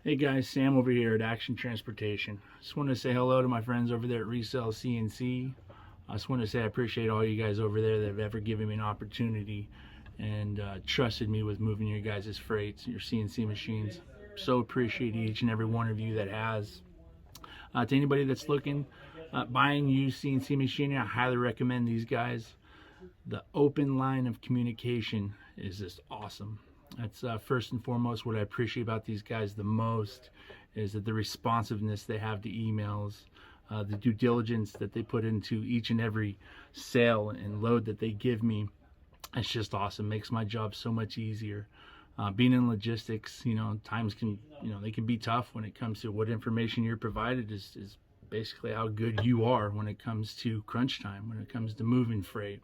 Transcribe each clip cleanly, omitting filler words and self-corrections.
Hey guys, Sam over here at Action Transportation. Just want to say hello to my friends over there at Resell CNC. I just want to say I appreciate all you guys over there that have ever given me an opportunity and trusted me with moving your guys' freights, your CNC machines. So appreciate each and every one of you that has. To anybody that's looking buying used CNC machinery, I highly recommend these guys. The open line of communication is just awesome. That's first and foremost what I appreciate about these guys the most, is that the responsiveness they have to emails, the due diligence that they put into each and every sale and load that they give me. It's just awesome. Makes my job so much easier. Being in logistics, times can, they can be tough when it comes to what information you're provided is basically how good you are when it comes to crunch time, when it comes to moving freight.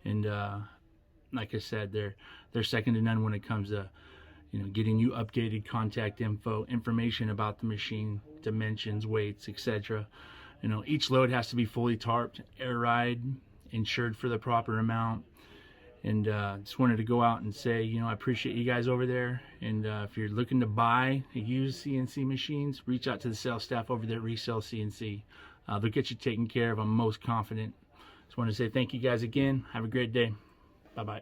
And like I said, they're second to none when it comes to getting you updated contact information about the machine, dimensions, weights, etc. Each load has to be fully tarped, air ride, insured for the proper amount. And just wanted to go out and say, I appreciate you guys over there. And if you're looking to buy used CNC machines, reach out to the sales staff over there at Resell CNC. They'll get you taken care of. I'm most confident. Just want to say thank you guys again. Have a great day. Bye-bye.